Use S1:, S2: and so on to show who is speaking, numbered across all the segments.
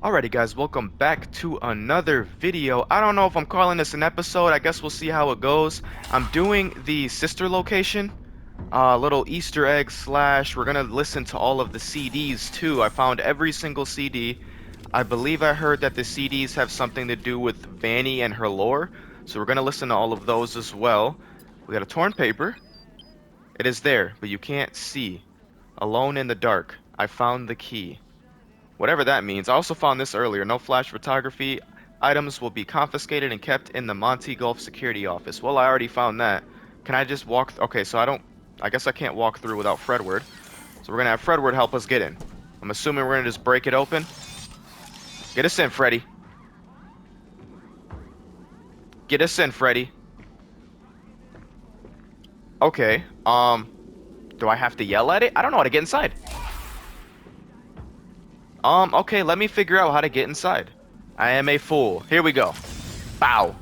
S1: Alrighty guys, welcome back to another video. I don't know if I'm calling this an episode, I guess we'll see how it goes. I'm doing the sister location, little Easter egg slash, we're gonna listen to all of the CDs too. I found every single CD. I believe I heard that the CDs have something to do with Vanny and her lore, so we're gonna listen to all of those as well. We got a torn paper. It is there, but you can't see. Alone in the dark, I found the key. Whatever that means. I also found this earlier. No flash photography. Items will be confiscated and kept in the Monty Gulf security office. Well, I already found that. Can I just walk? Okay, so I guess I can't walk through without Fredward. So we're gonna have Fredward help us get in. I'm assuming we're gonna just break it open. Get us in, Freddy. Get us in, Freddy. Okay. Do I have to yell at it? I don't know how to get inside. Okay, let me figure out how to get inside. I am a fool. Here we go. Bow.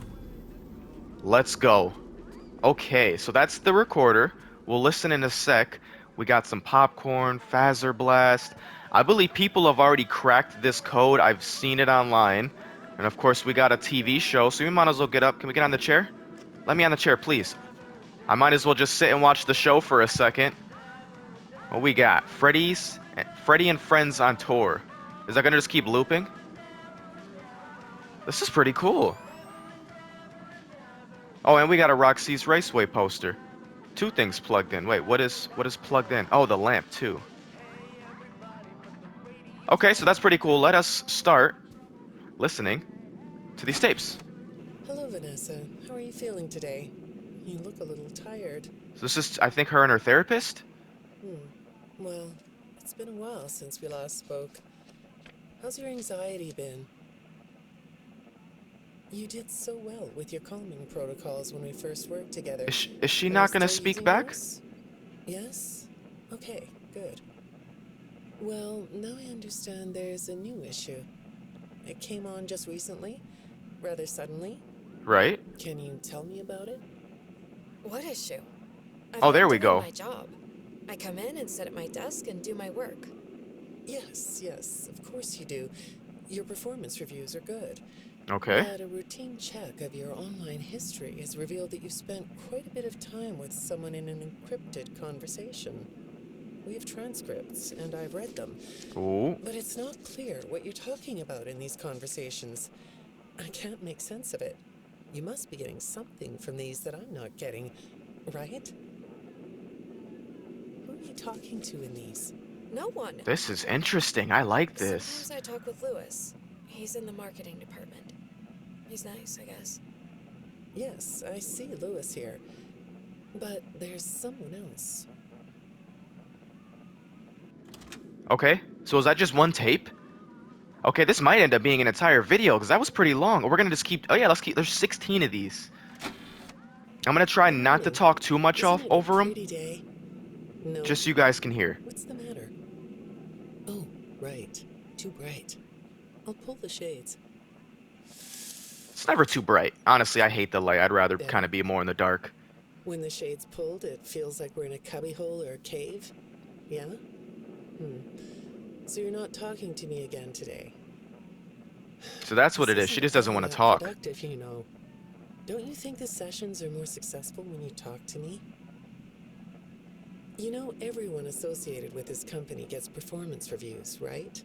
S1: Let's go. Okay, so that's the recorder. We'll listen in a sec. We got some popcorn, Phaser Blast. I believe people have already cracked this code. I've seen it online. And of course, we got a TV show, so we might as well get up. Can we get on the chair? Let me on the chair, please. I might as well just sit and watch the show for a second. What we got? Freddy and Friends on tour. Is that gonna just keep looping? This is pretty cool. Oh, and we got a Roxy's Raceway poster. Two things plugged in. Wait, what is plugged in? Oh, the lamp too. Okay, so that's pretty cool. Let us start listening to these tapes.
S2: Hello, Vanessa. How are you feeling today? You look a little tired.
S1: So this is, I think, her and her therapist?
S2: Well, it's been a while since we last spoke. How's your anxiety been? You did so well with your calming protocols when we first worked together.
S1: Is she
S2: Are
S1: not
S2: you
S1: gonna
S2: still
S1: speak
S2: using
S1: back?
S2: those? Yes? Okay, good. Well, now I understand there's a new issue. It came on just recently, rather suddenly.
S1: Right?
S2: Can you tell me about it?
S3: What issue? I've
S1: Oh,
S3: been
S1: there we
S3: doing
S1: go.
S3: my job. I come in and sit at my desk and do my work.
S2: Yes, of course you do. Your performance reviews are good.
S1: Okay.
S2: But a routine check of your online history has revealed that you spent quite a bit of time with someone in an encrypted conversation. We have transcripts, and I've read them.
S1: Ooh.
S2: But it's not clear what you're talking about in these conversations. I can't make sense of it. You must be getting something from these that I'm not getting, right? Who are you talking to in these?
S3: No one.
S1: This is interesting. I like this.
S3: Sometimes I talk with Lewis. He's in the marketing department. He's nice, I guess.
S2: Yes, I see Lewis here. But there's someone else.
S1: Okay. So is that just one tape? Okay, this might end up being an entire video because that was pretty long. We're gonna just keep. Oh yeah, let's keep. There's 16 of these. I'm gonna try not to talk too much
S2: Isn't it a
S1: over them,
S2: pretty day? No.
S1: just so you guys can hear.
S2: What's the matter? Oh, right. Too bright. I'll pull the shades.
S1: It's never too bright. Honestly, I hate the light. I'd rather
S2: Better.
S1: kind of be more in the dark.
S2: When the shades pulled, it feels like we're in a cubbyhole or a cave. Yeah? So you're not talking to me again today.
S1: So that's what it
S2: This
S1: is. She
S2: isn't
S1: just doesn't
S2: all
S1: want to
S2: that
S1: talk.
S2: productive, you know. Don't you think the sessions are more successful when you talk to me? You know, everyone associated with this company gets performance reviews, right?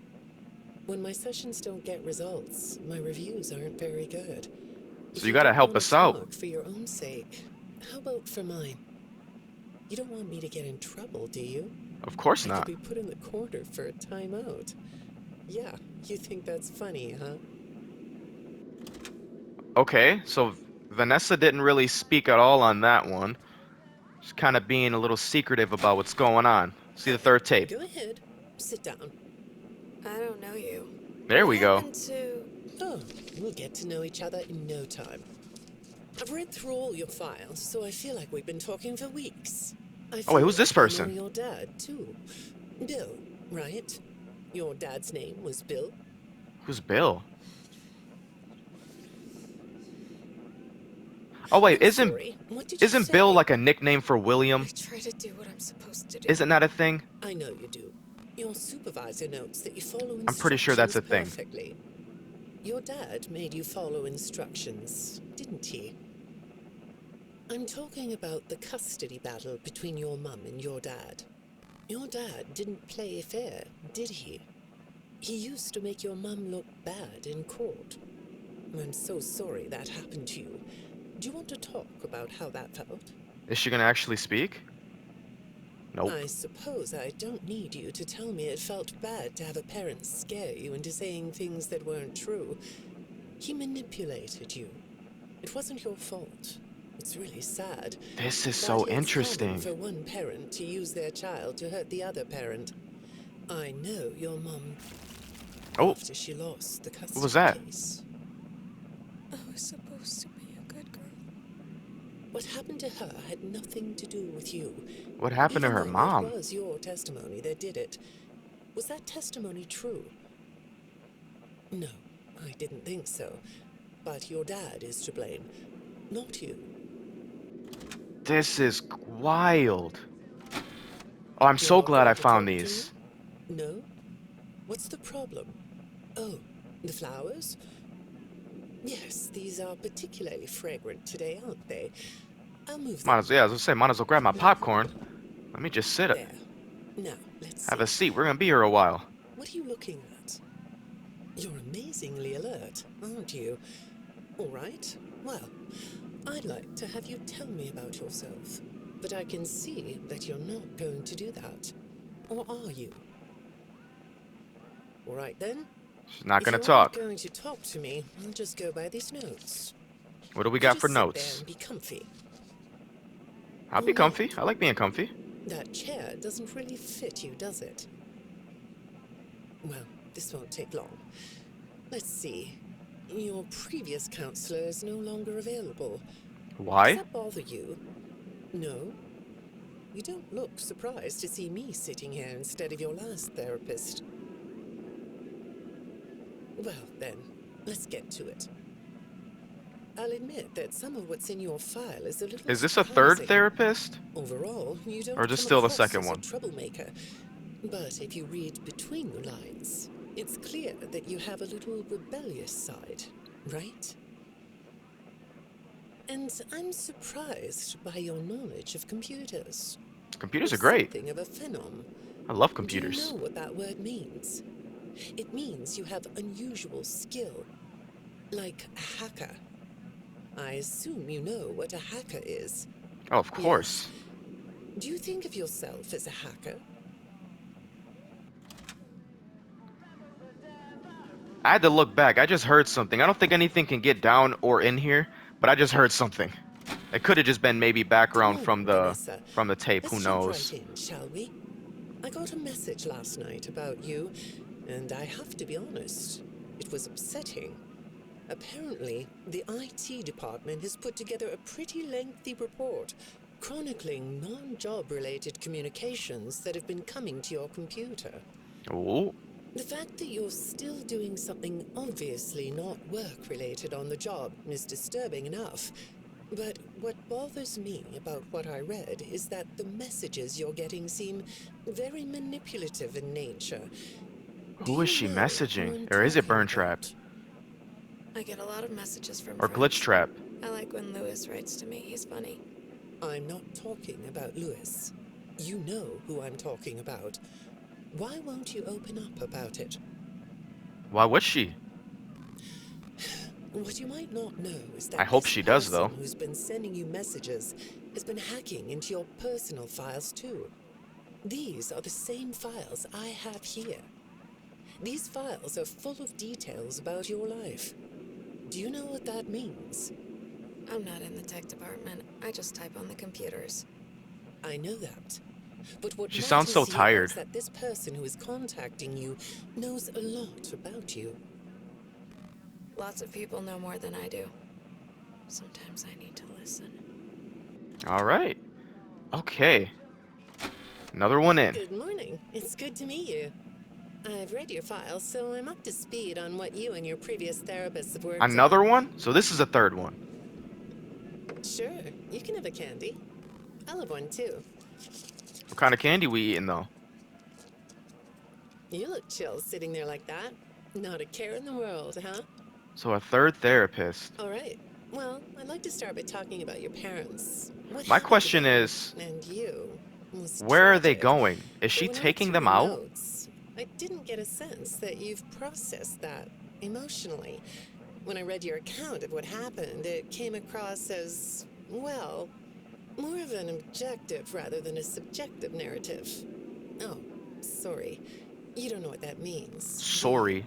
S2: When my sessions don't get results, my reviews aren't very good.
S1: So you gotta help us out.
S2: For your own sake, how about for mine? You don't want me to get in trouble, do you?
S1: Of course
S2: I
S1: not.
S2: could be put in the corner for a timeout. Yeah, you think that's funny, huh?
S1: Okay, so Vanessa didn't really speak at all on that one. She's kind of being a little secretive about what's going on. See the third tape.
S2: Go ahead, sit down.
S3: I don't know you.
S1: There
S3: What
S1: we go.
S3: happened to...
S2: Oh, we'll get to know each other in no time. I've read through all your files, so I feel like we've been talking for weeks.
S1: Oh, wait, who's this person?
S2: I know your dad, too. Bill, right? Your dad's name was Bill?
S1: Who's Bill? Oh wait,
S2: Sorry, what did you
S1: isn't
S2: say?
S1: Bill like a nickname for William?
S3: I try to do what I'm supposed to do.
S1: Isn't that a thing?
S2: I know you do. Your supervisor notes that you follow
S1: I'm pretty sure that's
S2: instructions
S1: a thing.
S2: perfectly. Your dad made you follow instructions, didn't he? I'm talking about the custody battle between your mum and your dad. Your dad didn't play fair, did he? He used to make your mum look bad in court. I'm so sorry that happened to you. Do you want to talk about how that felt?
S1: Is she gonna actually speak? Nope.
S2: I suppose I don't need you to tell me it felt bad to have a parent scare you into saying things that weren't true. He manipulated you. It wasn't your fault. It's really sad.
S1: This is so
S2: But it's common
S1: interesting.
S2: for one parent to use their child to hurt the other parent. I know your mum
S1: Oh,
S2: after she lost the
S1: what was
S2: custody
S1: that?
S2: case.
S3: I was supposed to be a good girl.
S2: What happened to her had nothing to do with you.
S1: What happened to
S2: Even
S1: her
S2: though it
S1: mom?
S2: was your testimony that did it. Was that testimony true? No, I didn't think so. But your dad is to blame, not you.
S1: This is wild. Oh, I'm
S2: You're
S1: so
S2: not
S1: glad I
S2: going to
S1: found
S2: talk to me?
S1: these.
S2: No? What's the problem? Oh, the flowers? Yes, these are particularly fragrant today, aren't they? I'll move them.
S1: Yeah, I was gonna say, might as well grab my
S2: No
S1: popcorn.
S2: problem.
S1: Let me just sit,
S2: There. Now, let's
S1: have
S2: see.
S1: a seat. We're gonna be here a while.
S2: What are you looking at? You're amazingly alert, aren't you? All right. Well, I'd like to have you tell me about yourself. But I can see that you're not going to do that. Or are you? All right then.
S1: She's not
S2: If
S1: gonna
S2: you aren't
S1: talk.
S2: going to talk to me, I'll just go by these notes.
S1: What do we
S2: You
S1: got for
S2: just sit there
S1: notes?
S2: and be comfy.
S1: I'll
S2: Or
S1: be comfy.
S2: not.
S1: I like being comfy.
S2: That chair doesn't really fit you, does it? Well, this won't take long. Let's see. Your previous counselor is no longer available. Does
S1: Why?
S2: that bother you? No? You don't look surprised to see me sitting here instead of your last therapist. Well, then, let's get to it. I'll admit that some of what's in your file is a little
S1: Is this a third
S2: surprising.
S1: therapist?
S2: Overall, you
S1: Or
S2: don't
S1: just
S2: come
S1: still the
S2: across
S1: second
S2: as a
S1: one?
S2: troublemaker. But if you read between the lines, it's clear that you have a little rebellious side, right? And I'm surprised by your knowledge of computers.
S1: Computers
S2: You're
S1: are great.
S2: something of a phenom.
S1: I love
S2: Do you
S1: computers.
S2: know what that word means? It means you have unusual skill, like a hacker. I assume you know what a hacker is.
S1: Oh, of
S2: Yes.
S1: course.
S2: Do you think of yourself as a hacker?
S1: I had to look back. I just heard something. I don't think anything can get down or in here, but I just heard something. It could have just been maybe
S2: Come
S1: background
S2: on, Vanessa.
S1: from the tape. Who
S2: Let's jump right
S1: knows?
S2: in, shall we? I got a message last night about you, and I have to be honest, it was upsetting. Apparently, the IT department has put together a pretty lengthy report chronicling non-job related communications that have been coming to your computer.
S1: Oh,
S2: The fact that you're still doing something obviously not work-related on the job is disturbing enough. But what bothers me about what I read is that the messages you're getting seem very manipulative in nature. Do
S1: who is
S2: you
S1: she
S2: know who
S1: messaging?
S2: I'm
S1: Or is it
S2: talking
S1: Burn Trap?
S2: about?
S3: I get a lot of messages from
S1: Or Glitch
S3: friends.
S1: Trap?
S3: I like when Lewis writes to me. He's funny.
S2: I'm not talking about Lewis. You know who I'm talking about. Why won't you open up about it?
S1: Why would she?
S2: What you might not know is
S1: I
S2: that
S1: hope
S2: this
S1: she does,
S2: person
S1: though.
S2: who's been sending you messages has been hacking into your personal files too. These are the same files I have here. These files are full of details about your life. Do you know what that means?
S3: I'm not in the tech department. I just type on the computers.
S2: I know that. But what
S1: She sounds so
S2: matters here
S1: tired.
S2: is that this person who is contacting you knows a lot about you.
S3: Lots of people know more than I do. Sometimes I need to listen.
S1: All right. Okay. Another one in.
S2: Good morning. It's good to meet you. I've read your file, so I'm up to speed on what you and your previous therapists have worked
S1: Another
S2: on.
S1: one? So this is a third one.
S2: Sure, you can have a candy. I'll have one too.
S1: What kind of candy we eating, though?
S2: You look chill sitting there like that. Not a care in the world, huh?
S1: So a third therapist.
S2: All right. Well, I'd like to start by talking about your parents. What
S1: My
S2: happened to
S1: question
S2: them
S1: is,
S2: and you was
S1: where are they
S2: tragic.
S1: going? Is
S2: But
S1: she
S2: when I looked
S1: taking
S2: through
S1: them
S2: your
S1: out?
S2: notes, I didn't get a sense that you've processed that emotionally. When I read your account of what happened, it came across as, well, more of an objective rather than a subjective narrative. Oh, sorry. You don't know what that means, do you?
S1: Sorry.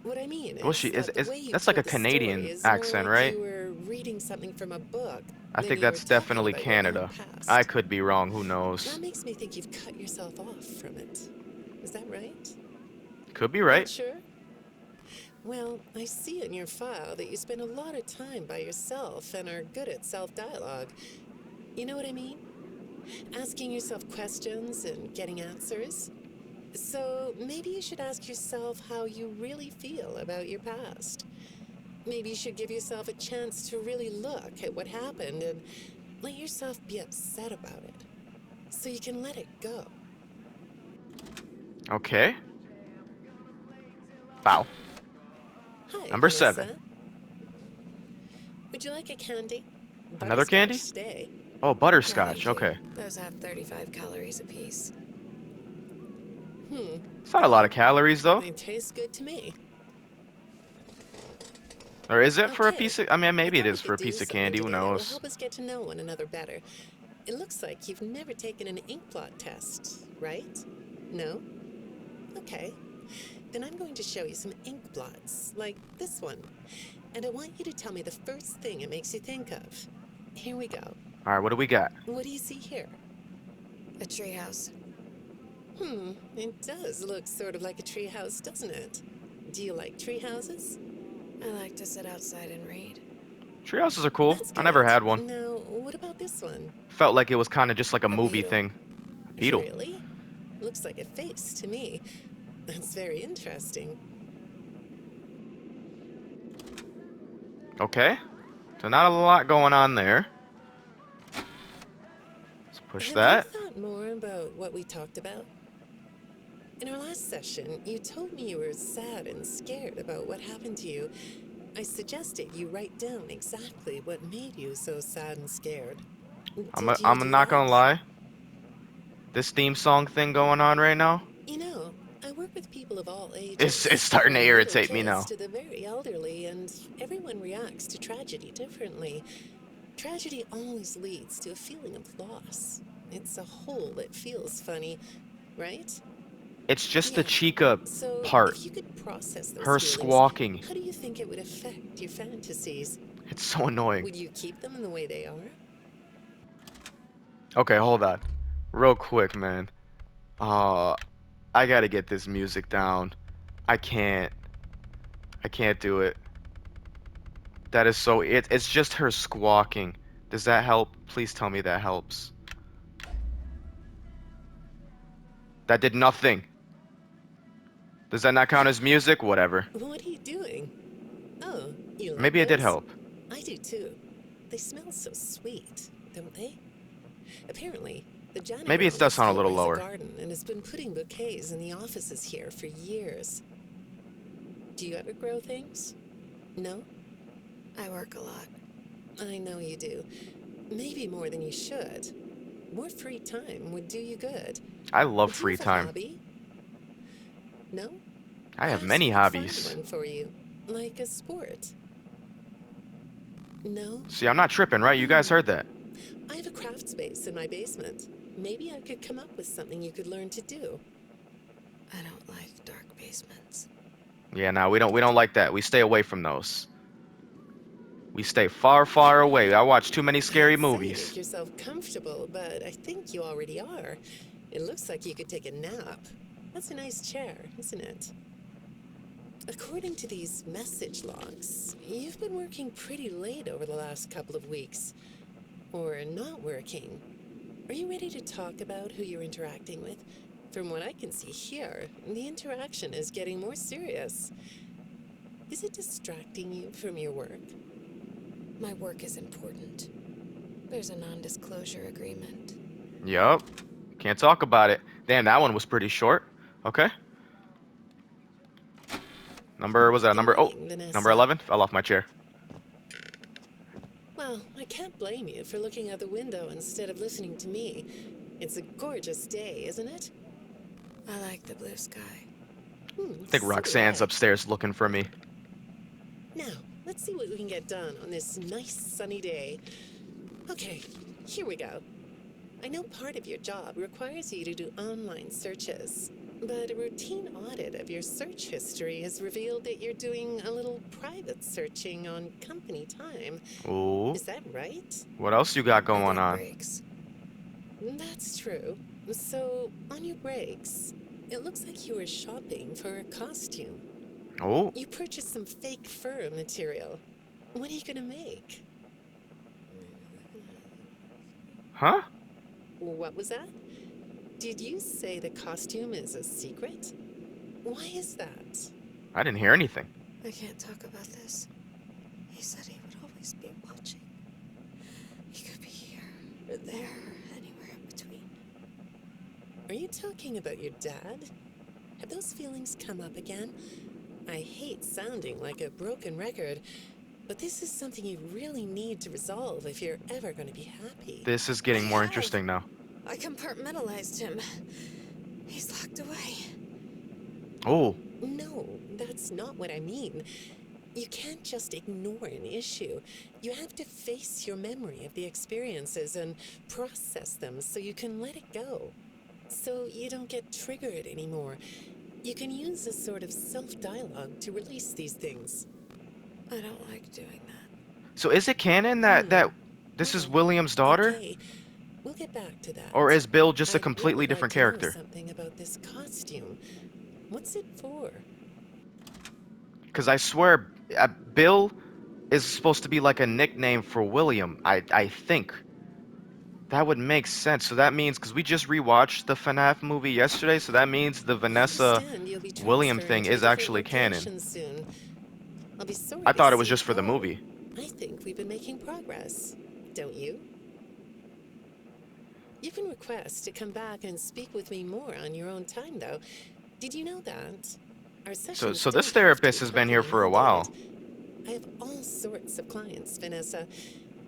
S2: What I mean
S1: Well, she
S2: is
S1: is
S2: that the way you
S1: that's like a
S2: told the story
S1: Canadian
S2: is more
S1: accent,
S2: like
S1: right?
S2: you were reading something from a book
S1: I
S2: than
S1: think
S2: you were
S1: that's
S2: talking
S1: definitely
S2: about your own
S1: Canada. I
S2: past.
S1: could be wrong, who
S2: That
S1: knows?
S2: makes me think you've cut yourself off from it. Is that right?
S1: Could be
S2: Not
S1: right.
S2: sure? Well, I see in your file that you spend a lot of time by yourself and are good at self-dialogue. You know what I mean? Asking yourself questions and getting answers. So maybe you should ask yourself how you really feel about your past. Maybe you should give yourself a chance to really look at what happened and let yourself be upset about it so you can let it go.
S1: Okay. Wow.
S2: Hi,
S1: Number 7.
S2: Vanessa. Would you like a candy?
S1: Another
S2: Butterscotch
S1: candy?
S2: stay.
S1: Oh,
S3: No,
S1: butterscotch.
S3: thank you.
S1: Okay.
S3: Those have 35 calories apiece.
S2: Hmm.
S1: It's not a lot of
S2: Well,
S1: calories, though.
S2: they taste good to me.
S1: Or is it for a
S2: Okay.
S1: piece of... I mean,
S2: I
S1: maybe it
S2: thought we
S1: is for
S2: could
S1: a
S2: do
S1: piece of
S2: something
S1: candy. Who
S2: today that will
S1: knows?
S2: help us get to know one another better. It looks like you've never taken an ink blot test, right? No? Okay. Then I'm going to show you some ink blots, like this one. And I want you to tell me the first thing it makes you think of. Here we go.
S1: All right, what do we got?
S2: What do you see here?
S3: A treehouse.
S2: It does look sort of like a treehouse, doesn't it? Do you like treehouses?
S3: I like to sit outside and read.
S1: Treehouses are cool.
S2: That's
S1: I never
S2: good.
S1: had one.
S2: Now, what about this one?
S1: Felt like it was kind of just like a
S3: A
S1: movie
S3: beetle.
S1: thing. A beetle.
S2: Really? Looks like a face to me. That's very interesting.
S1: Okay. So not a lot going on there. Let's push
S2: Have you
S1: that.
S2: thought more about what we talked about? In our last session, you told me you were sad and scared about what happened to you. I suggested you write down exactly what made you so sad and scared. Did you
S1: I'm
S2: do
S1: not gonna
S2: that?
S1: lie. This theme song thing going on right now,
S2: You know, I work with people of all
S1: it's
S2: ages,
S1: starting to
S2: from little
S1: irritate me
S2: kids
S1: now.
S2: to the very elderly, and everyone reacts to tragedy differently. Tragedy always leads to a feeling of loss. It's a hole that feels funny, right?
S1: It's just the
S2: Yeah.
S1: Chica
S2: So,
S1: part.
S2: if you could process those
S1: Her
S2: feelings,
S1: squawking.
S2: how do you think it would affect your fantasies?
S1: It's so annoying.
S2: Would you keep them in the way they are?
S1: Okay, hold on. Real quick, man. Uh, I gotta get this music down. I can't. I can't do it. That is so... It's just her squawking. Does that help? Please tell me that helps. That did nothing. Does that not count as music? Whatever.
S2: What are you doing? Oh, you like
S1: Maybe it did
S2: those?
S1: help.
S2: I do too. They smell so sweet, don't they? Apparently, the janitor
S1: Maybe it
S2: on
S1: does
S2: this
S1: sound a
S2: floor
S1: little
S2: has a
S1: lower.
S2: garden and has been putting bouquets in the offices here for years. Do you ever grow things? No?
S3: I work a lot.
S2: I know you do. Maybe more than you should. More free time would do you good.
S1: I love
S2: Do you
S1: free
S2: have a
S1: time.
S2: hobby? No?
S1: I have
S2: Perhaps
S1: many
S2: I could find
S1: hobbies.
S2: one for you, like a sport. No?
S1: See, I'm not tripping, right? You guys heard that.
S2: I have a craft space in my basement. Maybe I could come up with something you could learn to do.
S3: I don't like dark basements.
S1: Yeah, no, we don't like that. We stay away from those. We stay far, far away. I watch too many scary
S2: I'd say
S1: movies.
S2: make yourself comfortable, but I think you already are. It looks like you could take a nap. That's a nice chair, isn't it? According to these message logs, you've been working pretty late over the last couple of weeks. Or not working. Are you ready to talk about who you're interacting with? From what I can see here, the interaction is getting more serious. Is it distracting you from your work?
S3: My work is important. There's a non-disclosure agreement.
S1: Yup. Can't talk about it. Damn, that one was pretty short. Okay. Was that a
S2: Good
S1: number? Oh,
S2: morning,
S1: number
S2: Vanessa.
S1: 11? Fell off my chair.
S2: Well, I can't blame you for looking out the window instead of listening to me. It's a gorgeous day, isn't it?
S3: I like the blue sky.
S1: I think
S2: So do
S1: Roxanne's
S2: I.
S1: upstairs looking for me.
S2: Now, let's see what we can get done on this nice sunny day. Okay, here we go. I know part of your job requires you to do online searches, but a routine audit of your search history has revealed that you're doing a little private searching on company time.
S1: Ooh.
S2: Is that right?
S1: What else you got
S3: I
S1: going
S3: get
S1: on?
S3: breaks.
S2: That's true. So, on your breaks, it looks like you were shopping for a costume.
S1: Oh.
S2: You purchased some fake fur material. What are you gonna make?
S1: Huh?
S2: What was that? Did you say the costume is a secret? Why is that?
S1: I didn't hear anything.
S3: I can't talk about this. He said he would always be watching. He could be here, or there, or anywhere in between.
S2: Are you talking about your dad? Have those feelings come up again? I hate sounding like a broken record, but this is something you really need to resolve if you're ever going to be happy.
S1: This is
S3: I
S1: getting more
S3: have.
S1: interesting now.
S3: I compartmentalized him. He's locked away.
S1: Oh.
S2: No, that's not what I mean. You can't just ignore an issue. You have to face your memory of the experiences and process them so you can let it go. So you don't get triggered anymore. You can use a sort of self-dialogue to release these things.
S3: I don't like doing that.
S1: So is it canon that this is
S2: Well,
S1: William's daughter?
S2: okay. We'll get back to
S1: Or
S2: that.
S1: is Bill just a
S2: I'd really
S1: completely
S2: like
S1: different
S2: to know
S1: character?
S2: something about this costume. What's it for?
S1: Because I swear, Bill is supposed to be like a nickname for William. I think. That would make sense. So that means, because we just rewatched the FNAF movie yesterday, so that means the
S2: I
S1: Vanessa
S2: understand you'll be
S1: William
S2: transferring
S1: thing
S2: to a
S1: is
S2: different
S1: actually canon.
S2: location soon. I'll be sorry
S1: I
S2: to
S1: thought it was
S2: see you
S1: just for the
S2: go.
S1: movie.
S2: I think we've been making progress, don't you? You can request to come back and speak with me more on your own time, though. Did you know that? Our sessions
S1: So this
S2: don't have to
S1: therapist has been here
S2: accompany
S1: for a
S2: mandated.
S1: while.
S2: I have all sorts of clients, Vanessa.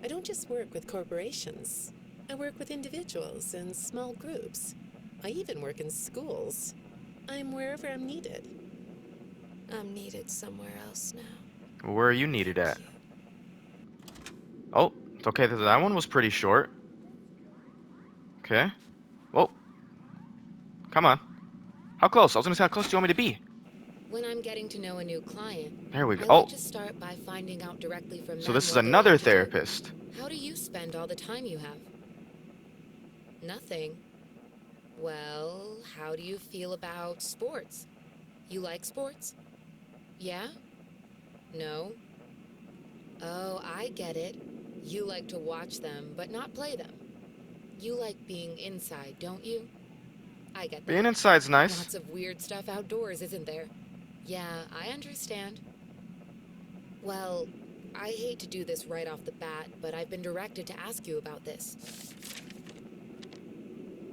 S2: I don't just work with corporations. I work with individuals and small groups. I even work in schools. I'm wherever I'm needed.
S3: I'm needed somewhere else now.
S1: Where are you needed
S3: Thank
S1: at?
S3: you.
S1: Oh, it's okay. That one was pretty short. Okay. Whoa. Come on. How close? I was gonna say, how close do you want me to be?
S4: When I'm getting to know a new client,
S1: There we go.
S4: I
S1: Oh,
S4: like to start by finding out directly from
S1: so
S4: them
S1: this is
S4: what they
S1: another
S4: like to do.
S1: therapist.
S4: How do you spend all the time you have? Nothing. Well, how do you feel about sports? You like sports? Yeah? No? Oh, I get it. You like to watch them, but not play them. You like being inside, don't you? I get that.
S1: Being inside's nice.
S4: Lots of weird stuff outdoors, isn't there? Yeah, I understand. Well, I hate to do this right off the bat, but I've been directed to ask you about this.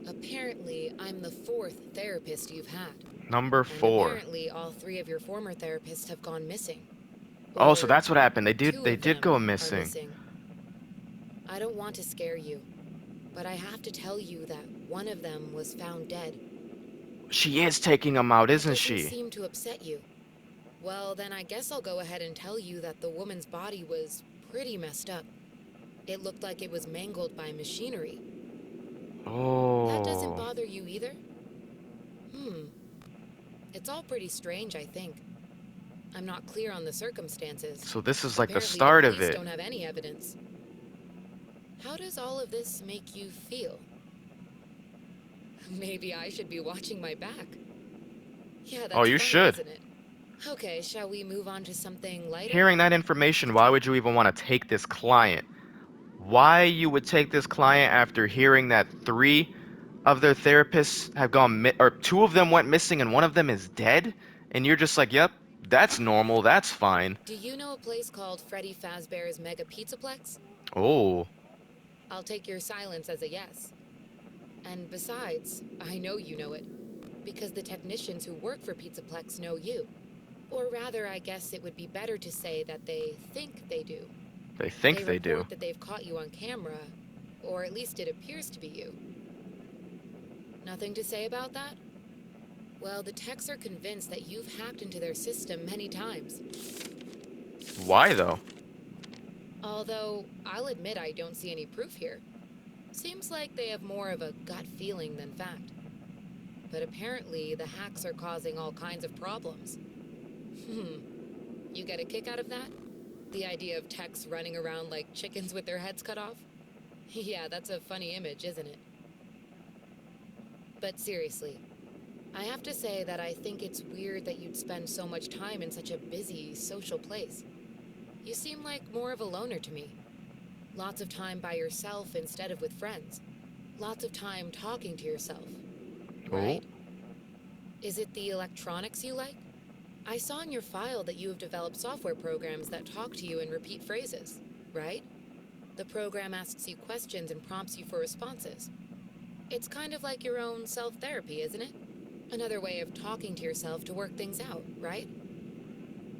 S4: Apparently, I'm the 4th therapist you've had.
S1: Number
S4: And
S1: 4.
S4: apparently, all 3 of your former therapists have gone missing.
S1: Oh, so
S4: Or
S1: that's what happened. They
S4: 2 of
S1: did
S4: them
S1: go
S4: are
S1: missing.
S4: missing. I don't want to scare you, but I have to tell you that one of them was found dead.
S1: She is taking them out,
S4: That
S1: isn't
S4: doesn't
S1: she?
S4: seem to upset you. Well, then I guess I'll go ahead and tell you that the woman's body was pretty messed up. It looked like it was mangled by machinery. That doesn't
S1: Oh.
S4: bother you either? It's all pretty strange, I think. I'm not clear on the circumstances.
S1: So this is like the
S4: Apparently,
S1: start
S4: the
S1: of
S4: police
S1: it.
S4: don't have any evidence. How does all of this make you feel? Maybe I should be watching my back. Yeah, that's
S1: Oh, you
S4: funny,
S1: should.
S4: isn't it? Okay, shall we move on to something lighter?
S1: Hearing that information, why would you even want to take this client? Why you would take this client after hearing that 3 of their therapists have gone or 2 of them went missing and 1 of them is dead? And you're just like, yep, that's normal, that's fine.
S4: Do you know a place called Freddy Fazbear's Mega Pizzaplex?
S1: Oh.
S4: I'll take your silence as a yes. And besides, I know you know it. Because the technicians who work for Pizzaplex know you. Or rather, I guess it would be better to say that they think they do.
S1: They
S4: They
S1: think they do.
S4: report that they've caught you on camera, or at least it appears to be you. Nothing to say about that? Well, the techs are convinced that you've hacked into their system many times.
S1: Why though?
S4: Although, I'll admit I don't see any proof here. Seems like they have more of a gut feeling than fact. But apparently, the hacks are causing all kinds of problems. You get a kick out of that? The idea of techs running around like chickens with their heads cut off? Yeah, that's a funny image, isn't it? But seriously, I have to say that I think it's weird that you'd spend so much time in such a busy, social place. You seem like more of a loner to me. Lots of time by yourself instead of with friends. Lots of time talking to yourself.
S1: Oh.
S4: Right? Is it the electronics you like? I saw in your file that you have developed software programs that talk to you in repeat phrases, right? The program asks you questions and prompts you for responses. It's kind of like your own self-therapy, isn't it? Another way of talking to yourself to work things out, right?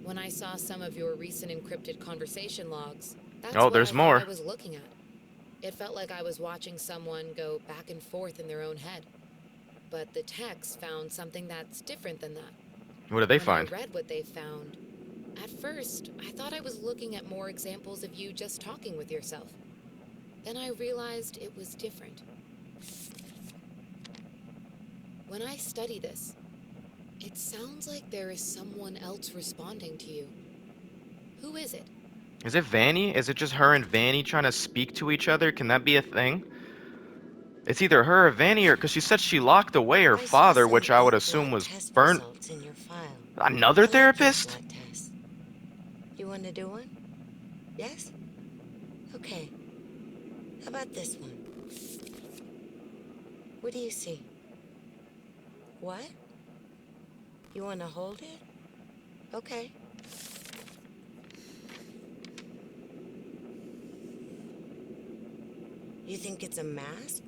S4: When I saw some of your recent encrypted conversation logs, that's
S1: Oh,
S4: what I
S1: there's
S4: thought I
S1: more.
S4: was looking at. It felt like I was watching someone go back and forth in their own head. But the techs found something that's different than that.
S1: What did they
S4: When I
S1: find?
S4: read what they found, at first, I thought I was looking at more examples of you just talking with yourself. Then I realized it was different. When I study this, it sounds like there is someone else responding to you. Who is it?
S1: Is it Vanny? Is it just her and Vanny trying to speak to each other? Can that be a thing? It's either her or Vanny, or because she said she locked away her
S3: I saw
S1: father,
S3: some
S1: which I would
S3: old
S1: assume
S3: blood
S1: was
S3: test
S1: burnt.
S3: results in your file.
S1: Another
S3: I like your
S1: therapist?
S3: blood test. You want to do one? Yes? Okay. How about this one? What do you see? What? You want to hold it? Okay. You think it's a mask?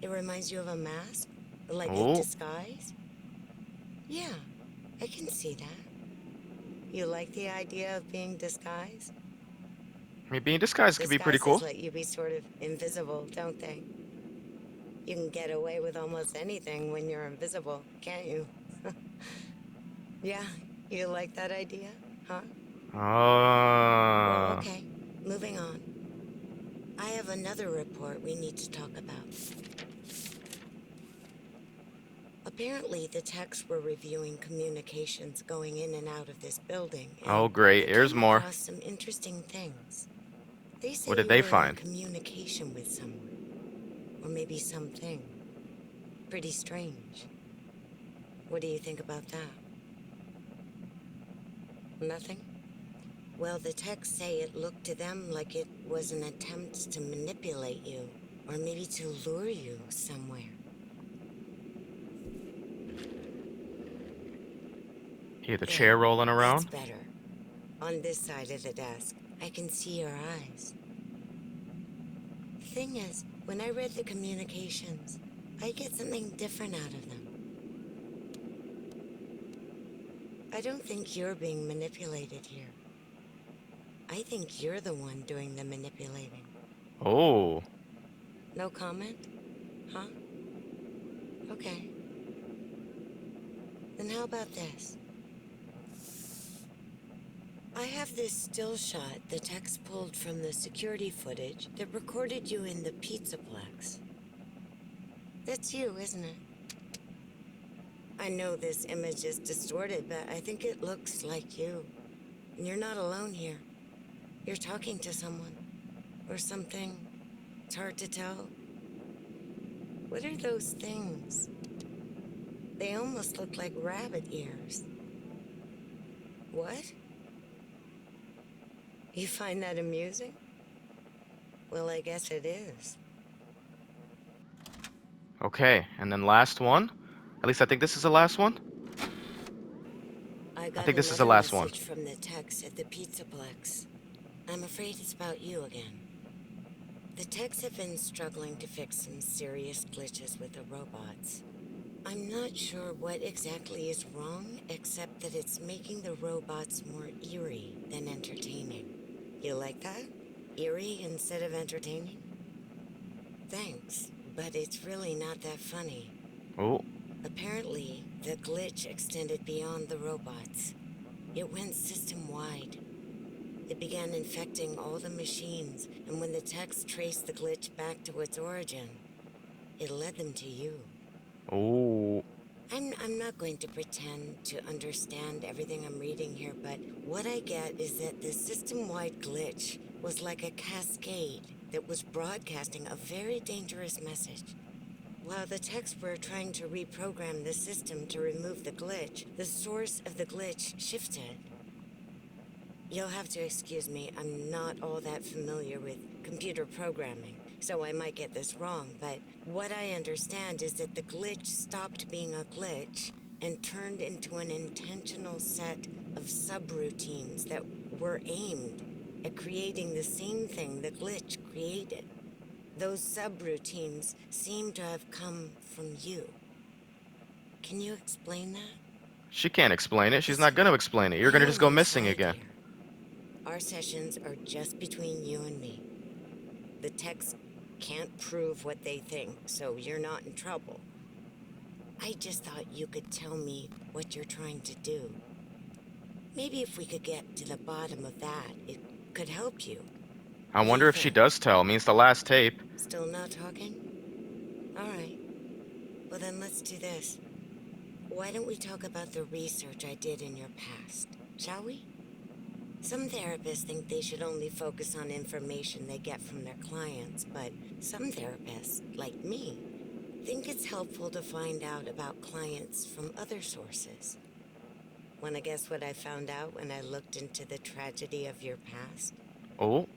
S3: It reminds you of a mask? Like a
S1: Oh,
S3: disguise? Yeah, I can see that. You like the idea of being disguised?
S1: maybe in disguise could be pretty
S3: Disguises
S1: cool.
S3: let you be sort of invisible, don't they? You can get away with almost anything when you're invisible, can't you? Yeah, you like that idea? Huh? Well,
S1: Oh.
S3: okay. Moving on. I have another report we need to talk about. Apparently, the techs were reviewing communications going in and out of this building,
S1: Oh,
S3: and
S1: great.
S3: they
S1: Here's
S3: came
S1: more.
S3: across some interesting things. They say
S1: What did
S3: you
S1: they
S3: were in
S1: find?
S3: communication with someone, or maybe something. Pretty strange. What do you think about that? Nothing? Well, the techs say it looked to them like it was an attempt to manipulate you, or maybe to lure you somewhere.
S1: Hear the
S3: There,
S1: chair rolling
S3: that's
S1: around?
S3: better. On this side of the desk, I can see your eyes. The thing is, when I read the communications, I get something different out of them. I don't think you're being manipulated here. I think you're the one doing the manipulating.
S1: Oh.
S3: No comment? Huh? Okay. Then how about this? I have this still shot the techs pulled from the security footage that recorded you in the Pizzaplex. That's you, isn't it? I know this image is distorted, but I think it looks like you. And you're not alone here. You're talking to someone. Or something. It's hard to tell. What are those things? They almost look like rabbit ears. What? You find that amusing? Well, I guess it is.
S1: Okay, and then last one. At least I think this is the last one.
S3: I
S1: I
S3: got
S1: think this is the
S3: another
S1: last one.
S3: message from the techs at the Pizzaplex. I'm afraid it's about you again. The techs have been struggling to fix some serious glitches with the robots. I'm not sure what exactly is wrong, except that it's making the robots more eerie than entertaining. You like that? Eerie instead of entertaining? Thanks, but it's really not that funny.
S1: Oh,
S3: Apparently, the glitch extended beyond the robots. It went system-wide. It began infecting all the machines, and when the techs traced the glitch back to its origin, it led them to you.
S1: oh.
S3: I'm not going to pretend to understand everything I'm reading here, but what I get is that the system-wide glitch was like a cascade that was broadcasting a very dangerous message. While the techs were trying to reprogram the system to remove the glitch, the source of the glitch shifted. You'll have to excuse me, I'm not all that familiar with computer programming, so I might get this wrong, but what I understand is that the glitch stopped being a glitch and turned into an intentional set of subroutines that were aimed at creating the same thing the glitch created. Those subroutines seem to have come from you. Can you explain that?
S1: She can't explain it. She's
S3: Listen,
S1: not gonna explain it. You're
S3: I'm
S1: gonna
S3: on
S1: just go
S3: the
S1: missing
S3: inside
S1: again.
S3: here. Our sessions are just between you and me. The techs can't prove what they think, so you're not in trouble. I just thought you could tell me what you're trying to do. Maybe if we could get to the bottom of that, it could help you.
S1: I
S3: What do you
S1: wonder if she
S3: think?
S1: does tell me. It's the last tape.
S3: Still not talking? All right. Well, then let's do this. Why don't we talk about the research I did in your past, shall we? Some therapists think they should only focus on information they get from their clients, but some therapists, like me, think it's helpful to find out about clients from other sources. Want to guess what I found out when I looked into the tragedy of your past?
S1: Oh,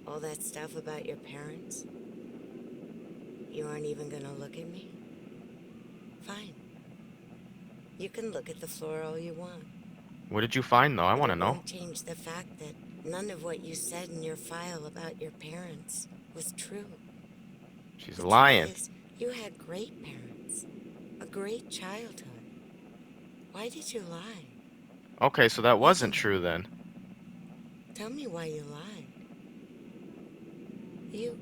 S3: All that stuff about your parents? You aren't even gonna look at me? Fine. You can look at the floor all you want.
S1: what did you find though? I
S3: But
S1: want to
S3: it
S1: know.
S3: won't change the fact that none of what you said in your file about your parents was true.
S1: She's
S3: The truth
S1: lying.
S3: is, you had great parents, a great childhood. Why did you lie?
S1: Okay, so that wasn't
S3: Answer
S1: true
S3: me.
S1: then.
S3: Tell me why you lied. You...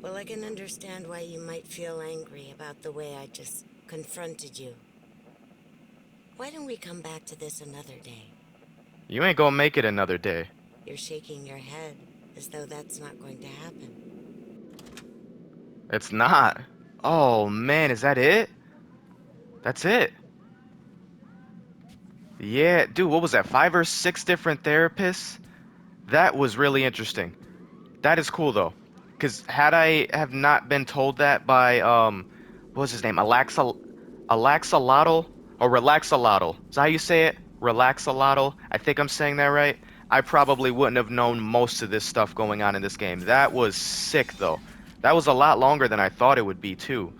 S3: Well, I can understand why you might feel angry about the way I just confronted you. Why don't we come back to this another day?
S1: You ain't gonna make it another day.
S3: You're shaking your head as though that's not going to happen.
S1: It's not. Oh man, is that it? That's it. Yeah, dude, what was that? 5 or 6 different therapists? That was really interesting. That is cool though. Cause had I have not been told that by what was his name? Alaxalotl or Relaxalotl. Is that how you say it? Relaxalotl. I think I'm saying that right. I probably wouldn't have known most of this stuff going on in this game. That was sick though. That was a lot longer than I thought it would be too.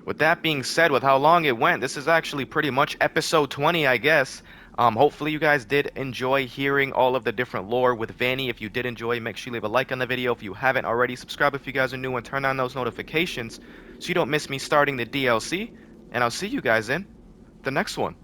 S1: With that being said, with how long it went, this is actually pretty much episode 20, I guess. Hopefully you guys did enjoy hearing all of the different lore with Vanny. If you did enjoy, make sure you leave a like on the video. If you haven't already, subscribe if you guys are new and turn on those notifications so you don't miss me starting the DLC. And I'll see you guys in the next one.